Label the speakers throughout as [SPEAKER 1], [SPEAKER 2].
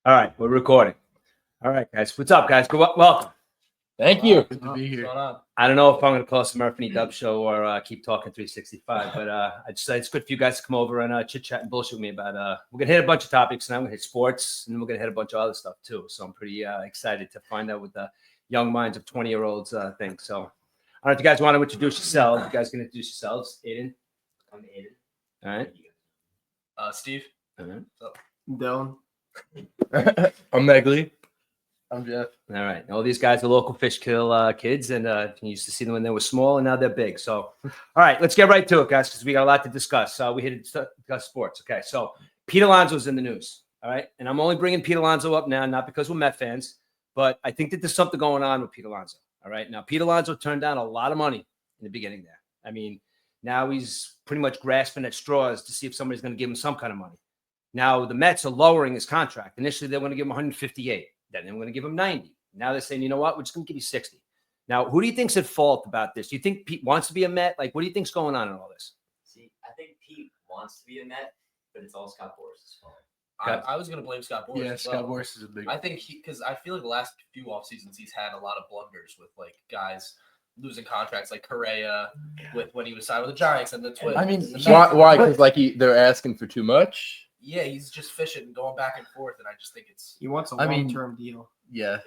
[SPEAKER 1] All right, we're recording. All right, guys. What's up, guys? Welcome.
[SPEAKER 2] Thank you.
[SPEAKER 3] Good to be here.
[SPEAKER 1] I don't know if I'm going to call this a Murphy Dub show or keep talking 365, but it's good for you guys to come over and chit chat and bullshit with me about. We're going to hit a bunch of topics, and I'm going to hit sports, and then we're going to hit a bunch of other stuff too. So I'm pretty excited to find out what the young minds of 20-year-olds think. So I don't know if you guys want to introduce yourselves. You guys can introduce yourselves. Aiden.
[SPEAKER 4] I'm Aiden.
[SPEAKER 1] All right.
[SPEAKER 3] Steve.
[SPEAKER 1] All right.
[SPEAKER 3] Dylan.
[SPEAKER 2] I'm Megley.
[SPEAKER 3] I'm Jeff.
[SPEAKER 1] All right. All these guys are local fish kill kids, and you used to see them when they were small, and now they're big. So, all right, let's get right to it, guys, because we got a lot to discuss. We hit discuss sports. Okay, so Pete Alonso's in the news. All right, and I'm only bringing Pete Alonso up now, not because we're Met fans, but I think that there's something going on with Pete Alonso. All right, now Pete Alonso turned down a lot of money in the beginning there. I mean, now he's pretty much grasping at straws to see if somebody's going to give him some kind of money. Now the Mets are lowering his contract. Initially, they want to give him 158. Then they're going to give him 90. Now they're saying, you know what? We're just going to give you 60. Now, who do you think's at fault about this? Do you think Pete wants to be a Met? Like, what do you think's going on in all this?
[SPEAKER 4] See, I think Pete wants to be a Met, but it's all Scott Boras' fault.
[SPEAKER 3] I was going to blame Scott Boras.
[SPEAKER 2] Yeah,
[SPEAKER 3] as
[SPEAKER 2] Scott
[SPEAKER 3] well.
[SPEAKER 2] Boras is a big.
[SPEAKER 3] I think because I feel like the last few off seasons he's had a lot of blunders with like guys losing contracts, like Correa with when he was signed with the Giants and the Twins.
[SPEAKER 2] I mean,
[SPEAKER 3] and the
[SPEAKER 2] why?
[SPEAKER 3] Mets.
[SPEAKER 2] Why? Because they're asking for too much.
[SPEAKER 3] Yeah, he's just fishing and going back and forth, and I just think it's.
[SPEAKER 5] He wants a
[SPEAKER 2] I mean,
[SPEAKER 5] long-term deal.
[SPEAKER 2] Yeah.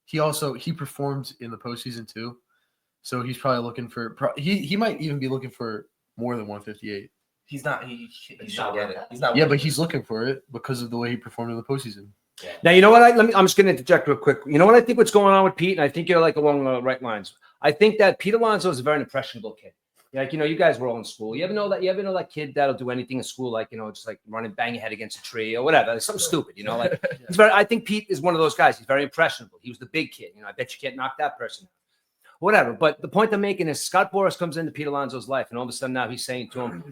[SPEAKER 2] He performed in the postseason too, so he's probably looking for. He might even be looking for more than 158.
[SPEAKER 3] He's not. He's
[SPEAKER 4] not
[SPEAKER 3] not get
[SPEAKER 4] worth
[SPEAKER 3] it.
[SPEAKER 4] that.
[SPEAKER 3] He's not.
[SPEAKER 2] Yeah,
[SPEAKER 3] worth
[SPEAKER 2] but
[SPEAKER 3] it.
[SPEAKER 2] he's looking for it because of the way he performed in the postseason.
[SPEAKER 1] Now, you know what? I'm just going to interject real quick. You know what I think what's going on with Pete? And I think you're like along the right lines. I think that Pete Alonso is a very impressionable kid. Like, you guys were all in school. You ever know that kid that'll do anything in school, like, just like run and bang your head against a tree or whatever. It's something stupid, like I think Pete is one of those guys. He's very impressionable. He was the big kid. I bet you can't knock that person out. Whatever. But the point I'm making is Scott Boras comes into Pete Alonso's life, and all of a sudden now he's saying to him,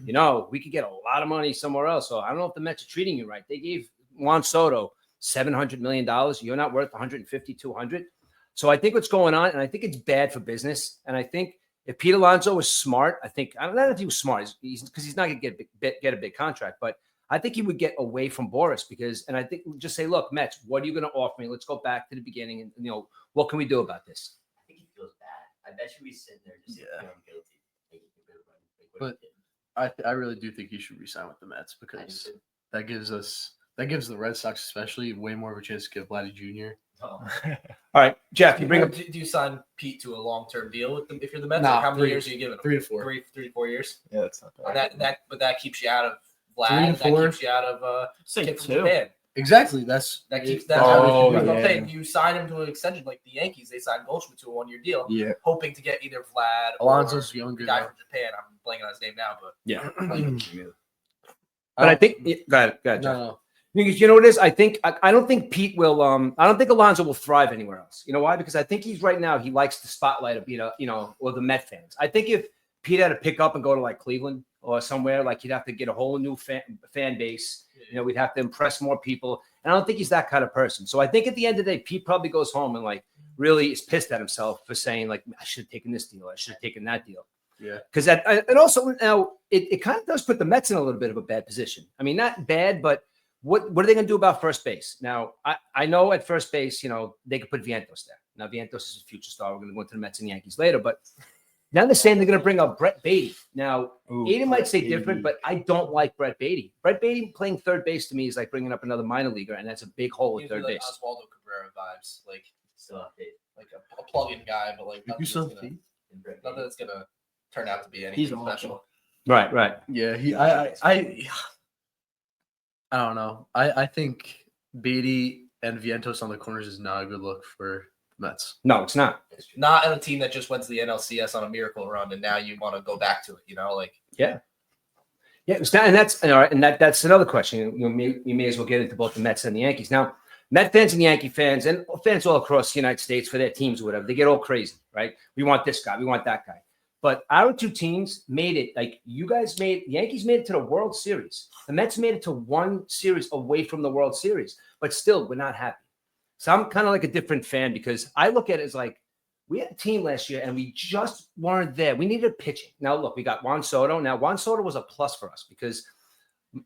[SPEAKER 1] we could get a lot of money somewhere else. So I don't know if the Mets are treating you right. They gave Juan Soto $700 million. You're not worth 150, 200. So I think what's going on, and I think it's bad for business. And I think if Pete Alonso was smart, I don't know if he was smart, because he's not going to get a big contract, but I think he would get away from Boras and I think just say, look, Mets, what are you going to offer me? Let's go back to the beginning, and what can we do about this?
[SPEAKER 4] I think he feels bad. I bet you he's sitting there just feeling guilty.
[SPEAKER 2] But I really do think he should resign with the Mets because that gives the Red Sox especially way more of a chance to get Vladdy Jr.
[SPEAKER 1] All right, Jeff, you bring up.
[SPEAKER 3] Do you sign Pete to a long-term deal with them if you're the Mets?
[SPEAKER 2] Nah,
[SPEAKER 3] Like how many years are you giving him?
[SPEAKER 2] 3 to 4.
[SPEAKER 3] 3 to 4 years.
[SPEAKER 2] Yeah, that's not bad.
[SPEAKER 3] But that keeps you out of Vlad.
[SPEAKER 2] 3 to
[SPEAKER 3] That
[SPEAKER 2] 4.
[SPEAKER 3] keeps you out of
[SPEAKER 5] Say
[SPEAKER 3] kid from
[SPEAKER 5] 2.
[SPEAKER 3] Japan.
[SPEAKER 2] Exactly. That's
[SPEAKER 3] That's
[SPEAKER 2] Oh,
[SPEAKER 3] how
[SPEAKER 2] yeah.
[SPEAKER 3] saying. You sign him to an extension like the Yankees. They signed Goldschmidt to a 1-year deal,
[SPEAKER 2] yeah.
[SPEAKER 3] hoping to get either Vlad
[SPEAKER 2] Alonso's
[SPEAKER 3] or
[SPEAKER 2] younger
[SPEAKER 3] the guy
[SPEAKER 2] now.
[SPEAKER 3] from Japan. I'm blanking on his name now, but
[SPEAKER 1] Yeah.
[SPEAKER 2] But
[SPEAKER 1] But I think go ahead, Jeff.
[SPEAKER 2] no.
[SPEAKER 1] Because you know what it is? I don't think Pete will I don't think Alonso will thrive anywhere else. You know why? Because I think he's right now he likes the spotlight of being or the Met fans. I think if Pete had to pick up and go to like Cleveland or somewhere, like he'd have to get a whole new fan base. We'd have to impress more people. And I don't think he's that kind of person. So I think at the end of the day, Pete probably goes home and like really is pissed at himself for saying like, I should have taken this deal. I should have taken that deal.
[SPEAKER 2] Yeah.
[SPEAKER 1] Because and also now it kind of does put the Mets in a little bit of a bad position. I mean, not bad, but what are they going to do about first base? Now, I know at first base, they could put Vientos there. Now, Vientos is a future star. We're going to go into the Mets and Yankees later, but now they're saying they're going to bring up Brett Beatty. Now, Aiden might say different, but I don't like Brett Beatty. Brett Beatty playing third base to me is like bringing up another minor leaguer, and that's a big hole at third
[SPEAKER 3] like
[SPEAKER 1] base.
[SPEAKER 3] Oswaldo Cabrera vibes, like
[SPEAKER 4] Still update.
[SPEAKER 3] like a plug-in guy, but like nothing
[SPEAKER 2] You
[SPEAKER 3] that's gonna turn out to be anything
[SPEAKER 5] He's
[SPEAKER 3] special.
[SPEAKER 1] Right.
[SPEAKER 2] Yeah, I don't know. I think Beatty and Vientos on the corners is not a good look for the Mets.
[SPEAKER 1] No, it's not.
[SPEAKER 3] Not in a team that just went to the NLCS on a miracle run, and now you want to go back to it.
[SPEAKER 1] Yeah, it's not, and that's all right. And that's another question. You may as well get into both the Mets and the Yankees. Now, Met fans and Yankee fans and fans all across the United States for their teams or whatever, they get all crazy, right? We want this guy, we want that guy. But our two teams made it. Like the Yankees made it to the World Series. The Mets made it to one series away from the World Series, but still, we're not happy. So I'm kind of like a different fan because I look at it as like we had a team last year and we just weren't there. We needed pitching. Now, look, we got Juan Soto. Now, Juan Soto was a plus for us because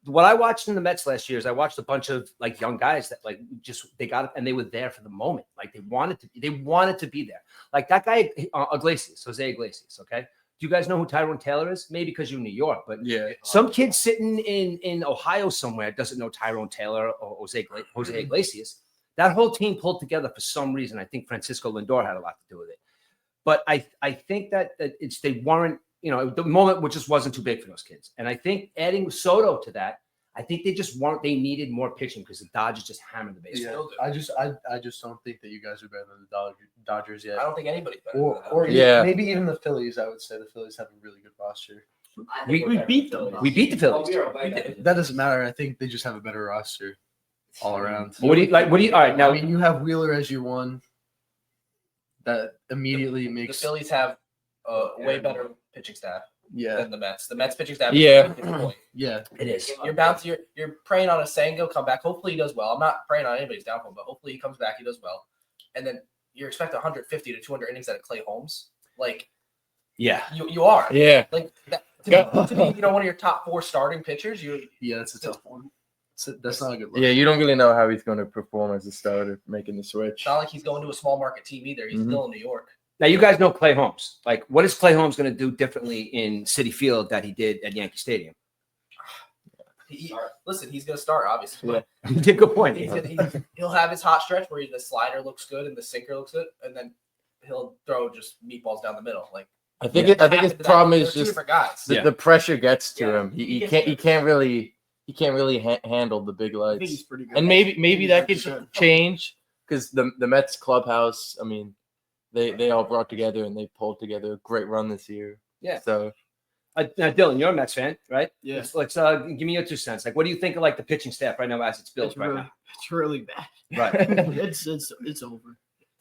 [SPEAKER 1] What I watched in the Mets last year is I watched a bunch of like young guys that like just they got it and they were there for the moment. Like they wanted to be there. Like that guy Iglesias, Jose Iglesias. Okay, do you guys know who Tyrone Taylor is? Maybe because you're in New York, but
[SPEAKER 5] Yeah.
[SPEAKER 1] some kid sitting in Ohio somewhere doesn't know Tyrone Taylor or Jose Iglesias. That whole team pulled together for some reason. I think Francisco Lindor had a lot to do with it. But I think that they weren't, the moment which just wasn't too big for those kids. And I think adding Soto to that, I think they needed more pitching because the Dodgers just hammered the baseball.
[SPEAKER 2] Yeah, I just don't think that you guys are better than the Dodgers yet.
[SPEAKER 3] I don't think anybody's better.
[SPEAKER 2] Or
[SPEAKER 5] Yeah.
[SPEAKER 2] maybe even the Phillies. I would say the Phillies have a really good roster.
[SPEAKER 4] I think
[SPEAKER 1] We
[SPEAKER 4] we're
[SPEAKER 1] beat
[SPEAKER 4] better
[SPEAKER 1] them.
[SPEAKER 4] than
[SPEAKER 1] We beat the Phillies.
[SPEAKER 4] Oh, we are way better.
[SPEAKER 2] That doesn't matter. I think they just have a better roster all around.
[SPEAKER 1] What do you all right, now
[SPEAKER 2] I mean, you have Wheeler as your one. That immediately
[SPEAKER 3] The
[SPEAKER 2] makes
[SPEAKER 3] Phillies have a way better pitching staff
[SPEAKER 2] yeah.
[SPEAKER 3] than the Mets. The Mets pitching staff.
[SPEAKER 5] Yeah.
[SPEAKER 3] Is
[SPEAKER 2] Yeah.
[SPEAKER 1] it is.
[SPEAKER 3] You're praying on a Sango come back. Hopefully he does well. I'm not praying on anybody's downfall, but hopefully he comes back. He does well, and then you're expecting 150 to 200 innings out of Clay Holmes. Like
[SPEAKER 1] Yeah.
[SPEAKER 3] you are.
[SPEAKER 5] Yeah.
[SPEAKER 3] Like that, to be one of your top 4 starting pitchers.
[SPEAKER 2] Yeah, that's a tough one. That's not a good look.
[SPEAKER 5] Yeah, you don't really know how he's going to perform as a starter making the switch.
[SPEAKER 3] It's not like he's going to a small market team either. He's still in New York.
[SPEAKER 1] Now you guys know Clay Holmes. Like, what is Clay Holmes going to do differently in Citi Field that he did at Yankee Stadium?
[SPEAKER 3] Listen, he's going to start obviously.
[SPEAKER 5] Yeah.
[SPEAKER 1] You did a good point.
[SPEAKER 3] He'll have his hot stretch where the slider looks good and the sinker looks good, and then he'll throw just meatballs down the middle. Like
[SPEAKER 5] I think his problem is
[SPEAKER 3] two
[SPEAKER 5] just
[SPEAKER 3] different guys.
[SPEAKER 5] the pressure gets to
[SPEAKER 3] Yeah.
[SPEAKER 5] him.
[SPEAKER 3] He
[SPEAKER 5] He
[SPEAKER 3] gets
[SPEAKER 5] can't really handle the big
[SPEAKER 6] I think
[SPEAKER 5] lights.
[SPEAKER 6] he's pretty good.
[SPEAKER 5] And maybe that could
[SPEAKER 6] 80%.
[SPEAKER 5] change because the Mets clubhouse. I mean, they all brought together and they pulled together a great run this year.
[SPEAKER 1] Yeah.
[SPEAKER 5] So
[SPEAKER 1] Now, Dylan, you're a Mets fan, right?
[SPEAKER 6] Yeah.
[SPEAKER 1] Let's give me your 2 cents. Like, what do you think of like the pitching staff right now as it's built right now?
[SPEAKER 6] It's really bad.
[SPEAKER 1] Right.
[SPEAKER 6] It's over.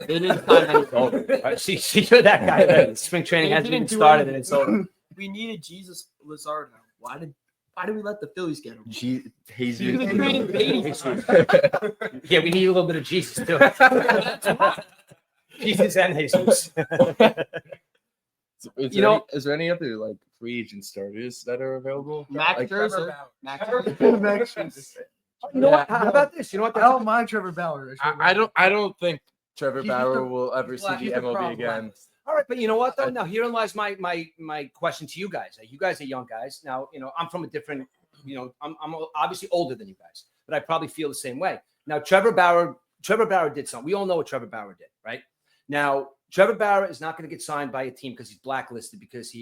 [SPEAKER 6] It is time
[SPEAKER 1] It's over. Right. See, you're that guy. That spring training
[SPEAKER 6] They
[SPEAKER 1] hasn't even
[SPEAKER 6] didn't do
[SPEAKER 1] started and
[SPEAKER 6] anything.
[SPEAKER 1] it's over.
[SPEAKER 6] We needed Jesus Luzardo. Why did we let the Phillies get him?
[SPEAKER 5] he's
[SPEAKER 6] You could have traded Beatty.
[SPEAKER 1] Yeah, we need a little bit of Jesus too. Jesus and Jesus.
[SPEAKER 5] Is there any other like free agent starters that are available?
[SPEAKER 6] Max
[SPEAKER 5] Like,
[SPEAKER 6] Scherzer.
[SPEAKER 1] You know what? How about this? You know what?
[SPEAKER 2] I don't mind Trevor Bauer.
[SPEAKER 5] I don't think Trevor
[SPEAKER 2] He's
[SPEAKER 5] Bauer
[SPEAKER 2] the-
[SPEAKER 5] will ever see
[SPEAKER 3] He's
[SPEAKER 5] the
[SPEAKER 3] the
[SPEAKER 5] MLB
[SPEAKER 3] problem.
[SPEAKER 5] again.
[SPEAKER 1] All right, but you know what though? Now herein lies my question to you guys. You guys are young guys. Now, I'm from a different, I'm obviously older than you guys, but I probably feel the same way. Now, Trevor Bauer did something. We all know what Trevor Bauer did, right? Now, Trevor Bauer is not going to get signed by a team because he's blacklisted because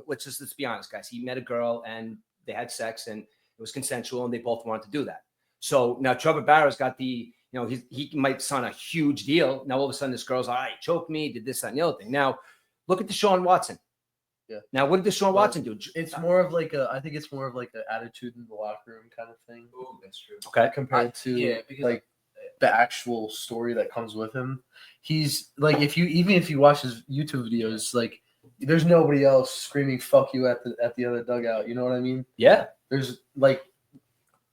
[SPEAKER 1] let's be honest, guys. He met a girl and they had sex and it was consensual and they both wanted to do that. So now Trevor Bauer's got he might sign a huge deal. Now all of a sudden this girl's all right, choked me, did this, that, and the other thing. Now look at Deshaun Watson.
[SPEAKER 2] Yeah.
[SPEAKER 1] Now what did Deshaun Watson do?
[SPEAKER 2] It's more of like I think it's more of like an attitude in the locker room kind of thing.
[SPEAKER 3] Ooh, that's true.
[SPEAKER 1] Okay.
[SPEAKER 2] Compared to
[SPEAKER 3] because
[SPEAKER 2] like the actual story that comes with him. He's like if you watch his YouTube videos, like there's nobody else screaming "fuck you" at the other dugout. You know what I mean?
[SPEAKER 1] Yeah.
[SPEAKER 2] There's like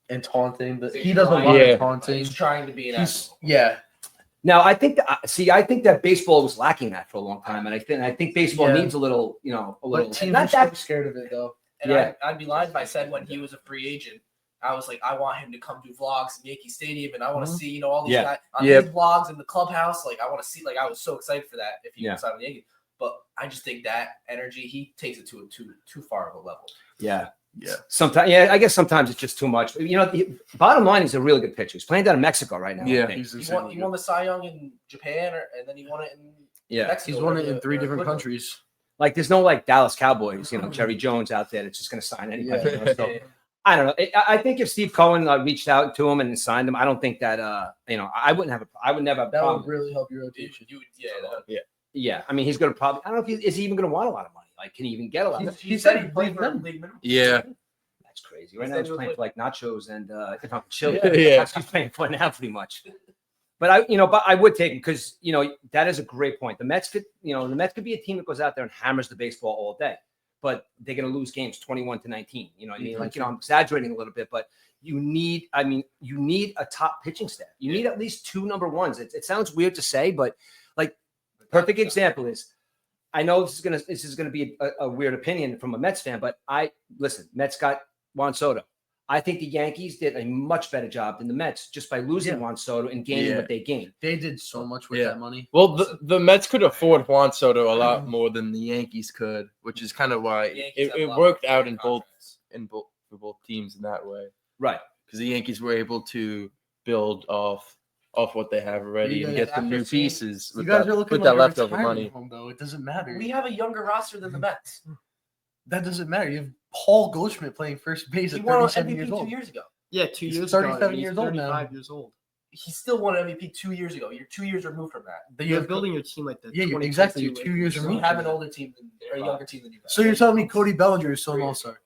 [SPEAKER 2] and taunting, but
[SPEAKER 3] So
[SPEAKER 2] he
[SPEAKER 3] he's
[SPEAKER 2] does a
[SPEAKER 3] trying-
[SPEAKER 2] lot
[SPEAKER 5] Yeah.
[SPEAKER 2] of taunting.
[SPEAKER 3] He's trying to be an asshole.
[SPEAKER 2] Yeah,
[SPEAKER 1] Now I think that baseball was lacking that for a long time, and I think baseball
[SPEAKER 2] Yeah.
[SPEAKER 1] needs a little, a little
[SPEAKER 2] but teams
[SPEAKER 1] not
[SPEAKER 2] are
[SPEAKER 1] that
[SPEAKER 2] so scared of it though.
[SPEAKER 3] And
[SPEAKER 1] Yeah.
[SPEAKER 3] I'd be lying if I said when he was a free agent, I was like, I want him to come do vlogs in Yankee Stadium, and I want to see, all these
[SPEAKER 1] Yeah.
[SPEAKER 3] guys on
[SPEAKER 5] Yeah.
[SPEAKER 3] his vlogs in the clubhouse. Like, I want to see. Like, I was so excited for that if he
[SPEAKER 1] Yeah.
[SPEAKER 3] was on the Yankees. But I just think that energy, he takes it to a too far of a level.
[SPEAKER 1] Yeah.
[SPEAKER 2] Yeah.
[SPEAKER 1] Sometimes, I guess sometimes it's just too much. But, the bottom line, he's a really good pitcher. He's playing down in Mexico right now. I
[SPEAKER 5] Yeah.
[SPEAKER 1] think.
[SPEAKER 2] He's
[SPEAKER 3] He
[SPEAKER 2] insanely
[SPEAKER 3] won the Cy Young in Japan, and then he won it in
[SPEAKER 1] Yeah.
[SPEAKER 3] Mexico.
[SPEAKER 2] He's won it
[SPEAKER 3] or
[SPEAKER 2] in
[SPEAKER 3] the-
[SPEAKER 2] 3
[SPEAKER 3] or
[SPEAKER 2] different
[SPEAKER 3] Ecuador.
[SPEAKER 2] countries.
[SPEAKER 1] Like there's no like Dallas Cowboys, Jerry Jones out there that's just going to sign anybody.
[SPEAKER 2] Yeah.
[SPEAKER 1] So, I don't know. I think if Steve Cohen reached out to him and signed him, I don't think that I would never have a
[SPEAKER 2] That
[SPEAKER 1] problem.
[SPEAKER 2] would really help your rotation.
[SPEAKER 1] Yeah, I mean he's going to probably. I don't know if is he even going to want a lot of money. Like, can he even get a lot?
[SPEAKER 3] He said he played for league minimum.
[SPEAKER 5] Yeah.
[SPEAKER 1] That's crazy. Right now he's playing for like nachos and chili.
[SPEAKER 5] Yeah.
[SPEAKER 1] That's what he's playing for now, pretty much. But I would take him because that is a great point. The Mets could be a team that goes out there and hammers the baseball all day, but they're going to lose games 21-19. You know what I mean? Like I'm exaggerating a little bit, but you need a top pitching staff. You need at least 2 number ones. It sounds weird to say, but like perfect example is. I know this is gonna be a weird opinion from a Mets fan, but Mets got Juan Soto. I think the Yankees did a much better job than the Mets just by losing
[SPEAKER 2] Yeah.
[SPEAKER 1] Juan Soto and gaining what they gained.
[SPEAKER 2] They did so much with
[SPEAKER 5] Yeah.
[SPEAKER 2] that money.
[SPEAKER 5] Well, the Mets could afford Juan Soto a lot more than the Yankees could, which is kind of why
[SPEAKER 3] The Yankees have a
[SPEAKER 5] it
[SPEAKER 3] lot
[SPEAKER 5] worked
[SPEAKER 3] more
[SPEAKER 5] out
[SPEAKER 3] player
[SPEAKER 5] in both
[SPEAKER 3] contracts.
[SPEAKER 5] for both teams in that way.
[SPEAKER 1] Right.
[SPEAKER 5] Because the Yankees were able to build off what they have already
[SPEAKER 2] You
[SPEAKER 5] and
[SPEAKER 2] guys-
[SPEAKER 5] get some
[SPEAKER 3] after
[SPEAKER 5] new
[SPEAKER 3] seeing-
[SPEAKER 5] pieces
[SPEAKER 2] You
[SPEAKER 5] with
[SPEAKER 2] guys
[SPEAKER 5] that,
[SPEAKER 2] are looking
[SPEAKER 5] with
[SPEAKER 2] like
[SPEAKER 5] that
[SPEAKER 2] a
[SPEAKER 5] leftover
[SPEAKER 2] retirement
[SPEAKER 5] money.
[SPEAKER 2] home, though. It doesn't matter.
[SPEAKER 3] We have a younger roster than the Mets.
[SPEAKER 2] That doesn't matter. You have Paul Goldschmidt playing first base
[SPEAKER 3] He
[SPEAKER 2] at
[SPEAKER 3] won an
[SPEAKER 2] 37
[SPEAKER 3] MVP
[SPEAKER 2] years
[SPEAKER 3] 2
[SPEAKER 2] old.
[SPEAKER 3] years ago.
[SPEAKER 6] Yeah, 2
[SPEAKER 2] He's
[SPEAKER 6] years
[SPEAKER 2] 37
[SPEAKER 6] ago. and he's
[SPEAKER 2] years old now.
[SPEAKER 6] 35 years old.
[SPEAKER 3] He still won an MVP 2 years ago. You're 2 years removed from that.
[SPEAKER 2] But
[SPEAKER 6] You're building your team like the
[SPEAKER 2] Yeah, exactly. You're 2 years
[SPEAKER 3] We
[SPEAKER 2] removed.
[SPEAKER 3] have an older team or a younger team than you guys.
[SPEAKER 2] So you're telling me Cody Bellinger is still an all-star?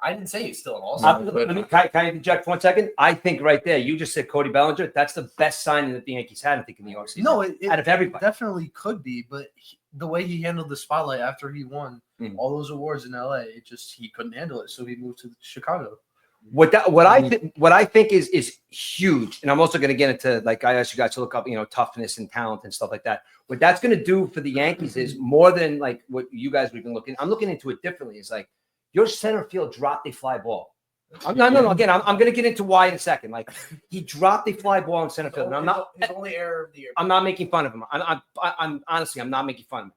[SPEAKER 3] I didn't say he's still an all-star.
[SPEAKER 5] No.
[SPEAKER 1] Can I interject for 1 second? I think right there, you just said Cody Bellinger. That's the best signing that the Yankees had, I think, in the offseason.
[SPEAKER 2] No, it
[SPEAKER 1] out of everybody.
[SPEAKER 2] definitely could be, but the way he handled the spotlight after he won
[SPEAKER 1] Mm.
[SPEAKER 2] all those awards in LA, he couldn't handle it, so he moved to Chicago.
[SPEAKER 1] What I think is huge, and I'm also going to get into, like, I asked you guys to look up, toughness and talent and stuff like that. What that's going to do for the Yankees is more than like what you guys have been looking. I'm looking into it differently. It's like your center field dropped a fly ball. No. Again, I'm going to get into why in a second. Like, he dropped a fly ball in center field, and I'm not.
[SPEAKER 3] His only error of the year.
[SPEAKER 1] I'm not making fun of him. I'm honestly, I'm not making fun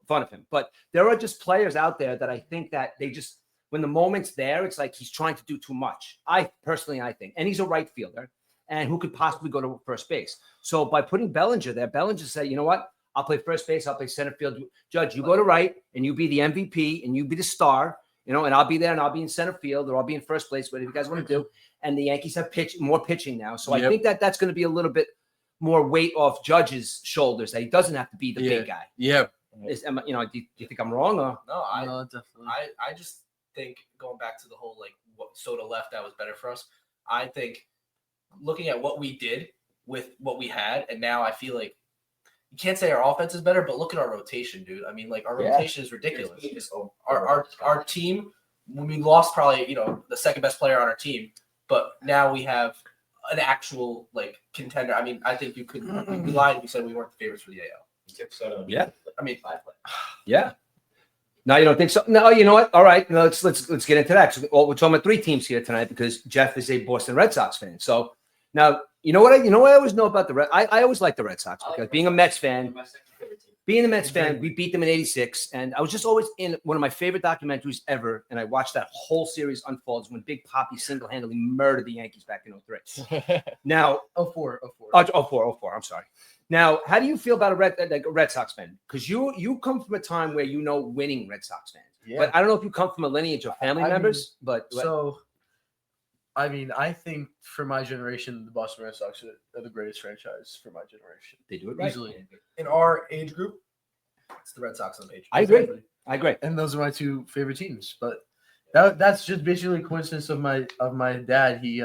[SPEAKER 1] of him. But there are just players out there that I think that they just, when the moment's there, it's like he's trying to do too much. I think, and he's a right fielder, and who could possibly go to first base. So by putting Bellinger there, Bellinger said, you know what? I'll play first base. I'll play center field. Judge, you go to right, and you be the MVP, and you be the star. And I'll be there, and I'll be in center field, or I'll be in first place, whatever you guys want to do. And the Yankees have more pitching now, so I think that's going to be a little bit more weight off Judge's shoulders. That he doesn't have to be the big guy.
[SPEAKER 5] Yeah.
[SPEAKER 1] Do you think I'm wrong? Or?
[SPEAKER 3] No,
[SPEAKER 2] No, definitely.
[SPEAKER 3] I just think going back to the whole like what Soto left that was better for us. I think looking at what we did with what we had, and now I feel like you can't say our offense is better, but look at our rotation, dude. I mean, like our rotation is ridiculous. Our team, when we lost probably the second best player on our team, but now we have an actual like contender. I mean, I think you could we lied if you said we weren't the favorites for the AL.
[SPEAKER 1] Yeah.
[SPEAKER 3] I mean,
[SPEAKER 1] Yeah. No, you don't think so? No, you know what? All right, let's get into that. So, we're talking about 3 teams here tonight because Jeff is a Boston Red Sox fan. So now, you know what I always know about the Red. I always like the Red Sox because being a Mets fan, we beat them in '86, and I was just always in one of my favorite documentaries ever, and I watched that whole series unfold when Big Papi single-handedly murdered the Yankees back in '03. Now,
[SPEAKER 2] 04.
[SPEAKER 1] 04. I'm sorry. Now, how do you feel about a Red Sox fan? Because you come from a time where winning Red Sox fans.
[SPEAKER 2] Yeah.
[SPEAKER 1] But I don't know if you come from a lineage of family members.
[SPEAKER 2] I think for my generation, the Boston Red Sox are the greatest franchise for my generation.
[SPEAKER 1] They do it right.
[SPEAKER 2] Easily.
[SPEAKER 3] in our age group, it's the Red Sox on the page.
[SPEAKER 1] I agree.
[SPEAKER 2] And those are my 2 favorite teams. But that's just basically a coincidence of my dad. He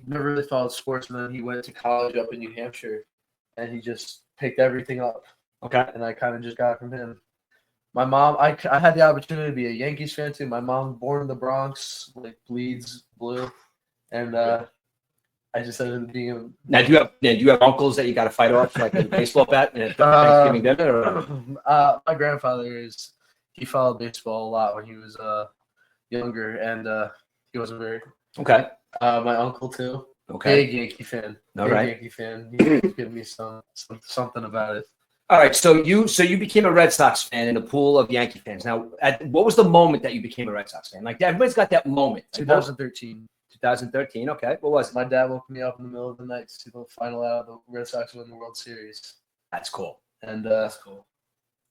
[SPEAKER 2] never really followed sports, and then he went to college up in New Hampshire, and he just picked everything up.
[SPEAKER 1] Okay.
[SPEAKER 2] And I kind of just got it from him. My mom, I had the opportunity to be a Yankees fan too. My mom, born in the Bronx, like bleeds blue, and I just ended up being a.
[SPEAKER 1] Now, do you have uncles that you got to fight off like a baseball bat and Thanksgiving dinner? Or?
[SPEAKER 2] My grandfather he followed baseball a lot when he was younger, and he wasn't very.
[SPEAKER 1] Okay.
[SPEAKER 2] My uncle too.
[SPEAKER 1] Okay.
[SPEAKER 2] Big Yankee fan.
[SPEAKER 1] All
[SPEAKER 2] Big
[SPEAKER 1] right.
[SPEAKER 2] Yankee fan. He's giving me something about it.
[SPEAKER 1] All right. So you became a Red Sox fan in a pool of Yankee fans. Now, what was the moment that you became a Red Sox fan? Like everybody's got that moment. Like,
[SPEAKER 2] 2013.
[SPEAKER 1] 2013. Okay. What was it?
[SPEAKER 2] My dad woke me up in the middle of the night to see the final out of the Red Sox win the World Series.
[SPEAKER 1] That's cool.
[SPEAKER 2] And
[SPEAKER 3] That's cool.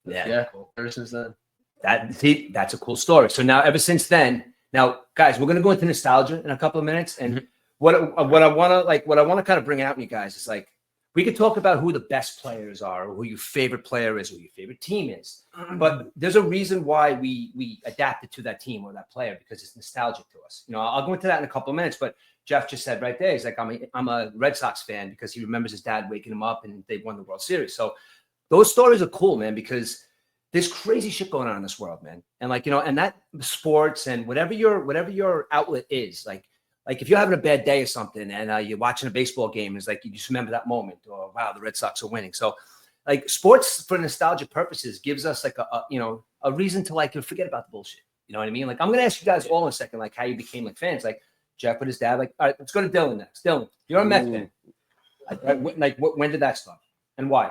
[SPEAKER 1] Yeah.
[SPEAKER 2] cool. Ever since then.
[SPEAKER 1] That's a cool story. So now, ever since then, now guys, we're gonna go into nostalgia in a couple of minutes, and what I want to kind of bring out in you guys is like we could talk about who the best players are, or who your favorite player is, or who your favorite team is. But there's a reason why we adapted to that team or that player because it's nostalgic to us. I'll go into that in a couple of minutes. But Jeff just said right there, he's like, I'm a Red Sox fan because he remembers his dad waking him up and they won the World Series. So those stories are cool, man, because there's crazy shit going on in this world, man. And and that sports and whatever your outlet is, like if you're having a bad day or something and you're watching a baseball game, it's like you just remember that moment. Or wow, the Red Sox are winning. So like sports for nostalgic purposes gives us like a reason to like forget about the bullshit. You know what I mean? Like I'm gonna ask you guys all in a second, like how you became like fans. Like Jeff with his dad. Like, all right, let's go to Dylan next. Dylan, you're a Met fan. When did that start and why?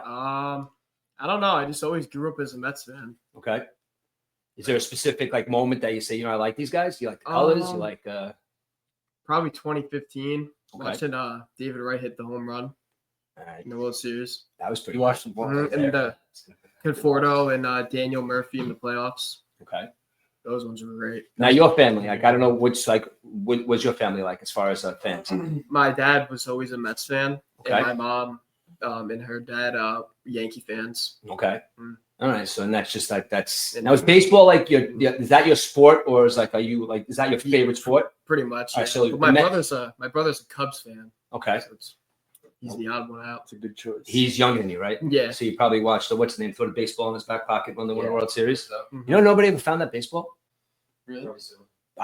[SPEAKER 6] I don't know. I just always grew up as a Mets fan.
[SPEAKER 1] Okay. Is there a specific like moment that you say, I like these guys? You like the colors? You like
[SPEAKER 6] Probably 2015.
[SPEAKER 1] Okay.
[SPEAKER 6] Watching David Wright hit the home run
[SPEAKER 1] all right.
[SPEAKER 6] in the World Series.
[SPEAKER 1] That was pretty
[SPEAKER 2] You watched the ball.
[SPEAKER 6] Mhm, and Conforto and Daniel Murphy in the playoffs.
[SPEAKER 1] okay.
[SPEAKER 6] Those ones were great.
[SPEAKER 1] Now your family, like I don't know which what was your family like as far as fans?
[SPEAKER 6] My dad was always a Mets fan,
[SPEAKER 1] Okay.
[SPEAKER 6] and my mom and her dad Yankee fans.
[SPEAKER 1] Okay.
[SPEAKER 6] Mm.
[SPEAKER 1] All right. So that's just like now is baseball like is that your sport or is like is that your favorite sport?
[SPEAKER 6] Pretty much.
[SPEAKER 1] All
[SPEAKER 6] Yeah.
[SPEAKER 1] right, so
[SPEAKER 6] But
[SPEAKER 1] the
[SPEAKER 6] my brother's a Cubs fan.
[SPEAKER 1] Okay.
[SPEAKER 6] So he's the odd one out.
[SPEAKER 2] It's a good choice.
[SPEAKER 1] He's younger than you, right?
[SPEAKER 6] Yeah.
[SPEAKER 1] So you probably watched what's the name? Throw the baseball in his back pocket when they won the
[SPEAKER 3] Yeah.
[SPEAKER 1] World Series.
[SPEAKER 3] So,
[SPEAKER 1] You know, nobody ever found that baseball.
[SPEAKER 2] Really?
[SPEAKER 3] probably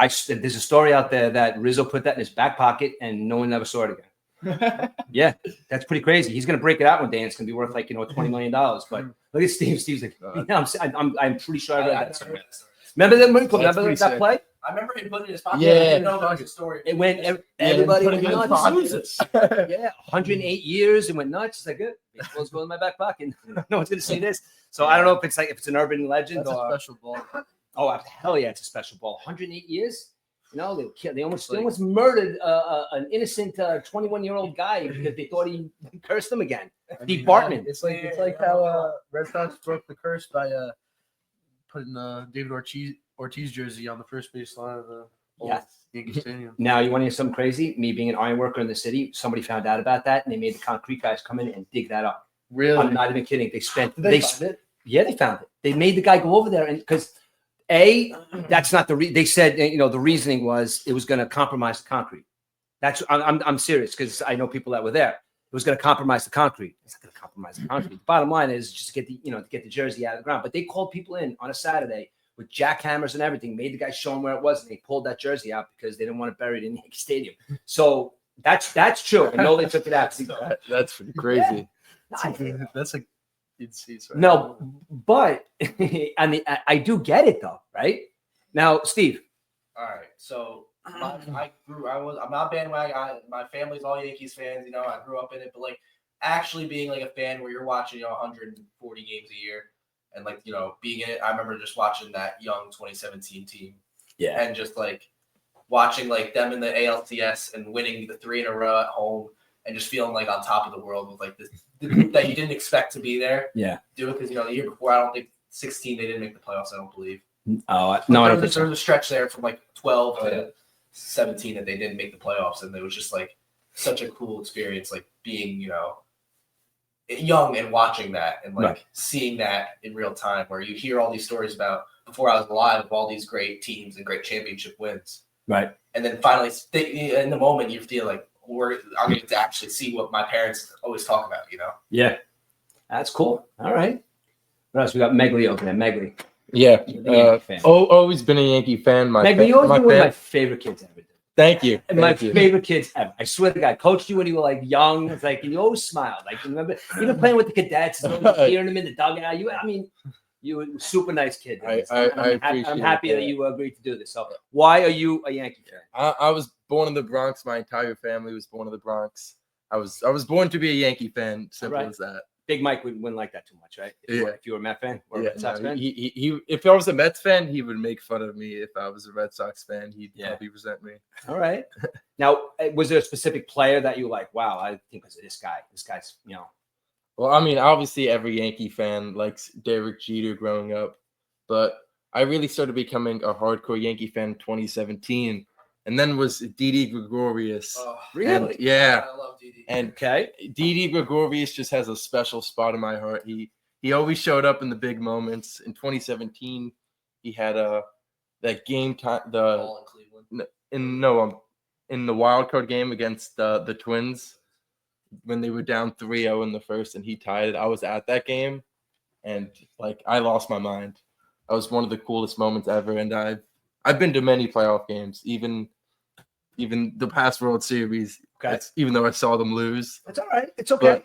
[SPEAKER 3] soon.
[SPEAKER 1] There's a story out there that Rizzo put that in his back pocket and no one ever saw it again. Yeah, that's pretty crazy. He's gonna break it out one day and it's gonna be worth like $20 million. But look at Steve. Steve's like, I'm pretty sure I read
[SPEAKER 3] I
[SPEAKER 1] that
[SPEAKER 3] never
[SPEAKER 1] somewhere.
[SPEAKER 3] heard that story.
[SPEAKER 1] Remember that?
[SPEAKER 5] pretty
[SPEAKER 1] Remember that
[SPEAKER 5] sick.
[SPEAKER 1] play?
[SPEAKER 3] I remember him putting it in his pocket.
[SPEAKER 5] Yeah.
[SPEAKER 3] I didn't know that was a story.
[SPEAKER 1] It went everybody
[SPEAKER 5] putting
[SPEAKER 1] went
[SPEAKER 5] it in
[SPEAKER 1] nuts.
[SPEAKER 5] pockets.
[SPEAKER 1] Yeah, 108 years and went nuts. It's like good. Baseball's going in my back pocket. No one's gonna see this. So I don't know if it's an urban legend
[SPEAKER 2] That's a
[SPEAKER 1] or
[SPEAKER 2] special ball.
[SPEAKER 1] hell yeah, it's a special ball. 108 years. They almost murdered an innocent 21-year-old guy because they thought he cursed them again. Steve Bartman.
[SPEAKER 2] It's like how Red Sox broke the curse by putting David Ortiz jersey on the first base line of the old
[SPEAKER 1] Yes.
[SPEAKER 2] Yankee Stadium.
[SPEAKER 1] Now you want to hear something crazy? Me being an iron worker in the city, somebody found out about that and they made the concrete guys come in and dig that up.
[SPEAKER 2] Really?
[SPEAKER 1] I'm not even kidding. They spent.
[SPEAKER 2] Did they find it?
[SPEAKER 1] Yeah, they found it. They made the guy go over there and because that's not the they said the reasoning was it was going to compromise the concrete. I'm serious because I know people that were there. It was going to compromise the concrete. It's not going to compromise the concrete. The bottom line is just to get the jersey out of the ground. But they called people in on a Saturday with jackhammers and everything, made the guy show them where it was, and they pulled that jersey out because they didn't want it buried in Yankee Stadium. So that's true. I know they took it out.
[SPEAKER 5] That's pretty crazy.
[SPEAKER 2] That's like insane.
[SPEAKER 1] No, but I do get it though, right? Now, Steve.
[SPEAKER 3] All right. So I'm not bandwagon. My family's all Yankees fans. I grew up in it, but like actually being like a fan where you're watching 140 games a year and like being in it. I remember just watching that young 2017 team.
[SPEAKER 1] Yeah.
[SPEAKER 3] And just like watching like them in the ALCS and winning the 3 in a row at home and just feeling like on top of the world with like the group that you didn't expect to be there.
[SPEAKER 1] Yeah.
[SPEAKER 3] Do it because the year before I don't think 16 they didn't make the playoffs. I don't believe.
[SPEAKER 1] Oh no, I don't think
[SPEAKER 3] There
[SPEAKER 1] so.
[SPEAKER 3] was a stretch there from like 12 to 17 that they didn't make the playoffs, and it was just like such a cool experience, like being young and watching that and like
[SPEAKER 1] Right.
[SPEAKER 3] seeing that in real time, where you hear all these stories about before I was alive of all these great teams and great championship wins,
[SPEAKER 1] Right.
[SPEAKER 3] and then finally in the moment you feel like I'm going to actually see what my parents always talk about,
[SPEAKER 1] Yeah. That's cool. All right. What else? We got Megley over there. Megley.
[SPEAKER 5] Yeah.
[SPEAKER 1] You're a Yankee fan.
[SPEAKER 5] Always been a Yankee fan.
[SPEAKER 1] Megley, you always been one of my favorite kids ever.
[SPEAKER 5] Thank you.
[SPEAKER 1] And my
[SPEAKER 5] Thank you.
[SPEAKER 1] favorite kids ever. I swear to God, coached you when you were like young. It's like, and you always smiled. Like, remember, even playing with the cadets, hearing them in the dugout. You were a super nice kid.
[SPEAKER 5] I
[SPEAKER 1] I'm
[SPEAKER 5] appreciate
[SPEAKER 1] happy
[SPEAKER 5] that.
[SPEAKER 1] that you agreed to do this. So, why are you a Yankee fan?
[SPEAKER 5] I was born in the Bronx. My entire family was born in the Bronx. I was born to be a Yankee fan. Simple
[SPEAKER 1] Right.
[SPEAKER 5] as that.
[SPEAKER 1] Big Mike wouldn't like that too much, right? If you were a Met fan or a Red Sox fan.
[SPEAKER 5] He if I was a Mets fan, he would make fun of me. If I was a Red Sox fan, he'd probably resent me.
[SPEAKER 1] All right. Now, was there a specific player that you like? Wow, I think it was this guy. This guy's,
[SPEAKER 5] Well, I mean, obviously every Yankee fan likes Derek Jeter growing up, but I really started becoming a hardcore Yankee fan in 2017, and then was Didi Gregorius.
[SPEAKER 3] Oh,
[SPEAKER 5] And, yeah.
[SPEAKER 3] I love Didi.
[SPEAKER 5] And
[SPEAKER 1] okay.
[SPEAKER 5] Didi Gregorius just has a special spot in my heart. He always showed up in the big moments. In 2017, he had that game time
[SPEAKER 3] Ball in Cleveland.
[SPEAKER 5] in the wild card game against the Twins when they were down 3-0 in the first and he tied it. I was at that game and like I lost my mind. That was one of the coolest moments ever, and I've been to many playoff games, even the past World Series.
[SPEAKER 1] Okay.
[SPEAKER 5] Even though I saw them lose.
[SPEAKER 1] That's all right. It's okay.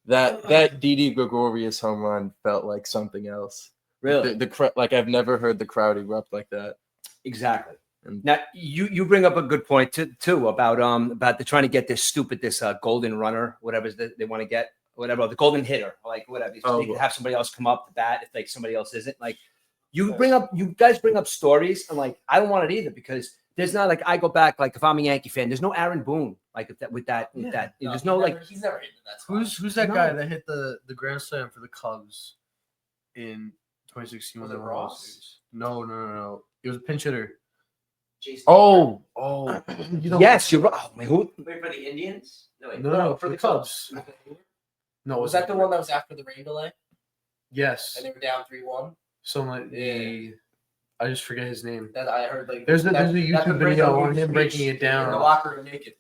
[SPEAKER 5] But that Didi Gregorius home run felt like something else.
[SPEAKER 1] Really?
[SPEAKER 5] Like I've never heard the crowd erupt like that.
[SPEAKER 1] Exactly. Now you bring up a good point too about the trying to get this golden runner, whatever they want to get, whatever, the golden hitter, like whatever. They can have somebody else come up to bat if like somebody else isn't. Like you guys bring up stories, and like I don't want it either because there's not like I go back like if I'm a Yankee fan, there's no Aaron Boone like with that. There's no like
[SPEAKER 3] he's never hitting that spot.
[SPEAKER 2] Who's that
[SPEAKER 1] No.
[SPEAKER 2] guy that hit the grand slam for the Cubs in 2016 when
[SPEAKER 3] Was
[SPEAKER 2] they
[SPEAKER 3] it
[SPEAKER 2] won the World
[SPEAKER 3] Ross?
[SPEAKER 2] Series? No. It was a pinch hitter.
[SPEAKER 4] Jason.
[SPEAKER 2] Oh,
[SPEAKER 1] yes, you're right. Oh, man, who?
[SPEAKER 4] Wait for the Indians? No, wait.
[SPEAKER 2] No, for the Cubs. No,
[SPEAKER 3] Was that the one that was after the rain delay
[SPEAKER 2] Yes.
[SPEAKER 3] and they were down 3-1?
[SPEAKER 2] Something like
[SPEAKER 3] Yeah.
[SPEAKER 2] I just forget his name.
[SPEAKER 3] That I heard like
[SPEAKER 2] There's a
[SPEAKER 3] that
[SPEAKER 2] YouTube
[SPEAKER 3] could bring
[SPEAKER 2] video
[SPEAKER 3] up
[SPEAKER 2] on
[SPEAKER 3] your
[SPEAKER 2] him breaking it
[SPEAKER 3] in the
[SPEAKER 2] down.
[SPEAKER 3] locker room naked.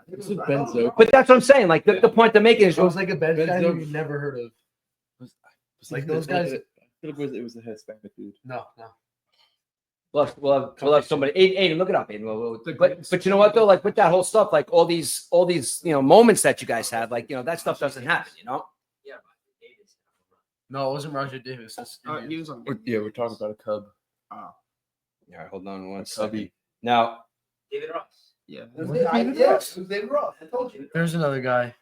[SPEAKER 5] This is Benzo.
[SPEAKER 1] But that's what I'm saying. Like the point they're making is
[SPEAKER 2] It was like a bench
[SPEAKER 5] Ben
[SPEAKER 2] guy
[SPEAKER 5] Zoe.
[SPEAKER 2] you never heard of.
[SPEAKER 5] Like
[SPEAKER 2] those guys-
[SPEAKER 5] I feel like it was a Hispanic dude.
[SPEAKER 2] No.
[SPEAKER 1] we'll have somebody. Aiden, look it up, Aiden. But you know what though? Like with that whole stuff, like all these moments that you guys had, like that stuff doesn't happen.
[SPEAKER 4] Yeah, Roger Davis.
[SPEAKER 2] No, it wasn't Roger Davis. That's
[SPEAKER 6] He
[SPEAKER 2] Indians.
[SPEAKER 6] was on.
[SPEAKER 5] We're talking about a Cub.
[SPEAKER 1] All right, hold on one
[SPEAKER 5] Cubby.
[SPEAKER 1] second. Now,
[SPEAKER 4] David Ross.
[SPEAKER 6] Yeah.
[SPEAKER 3] It was David Ross. I told you.
[SPEAKER 2] There's another guy.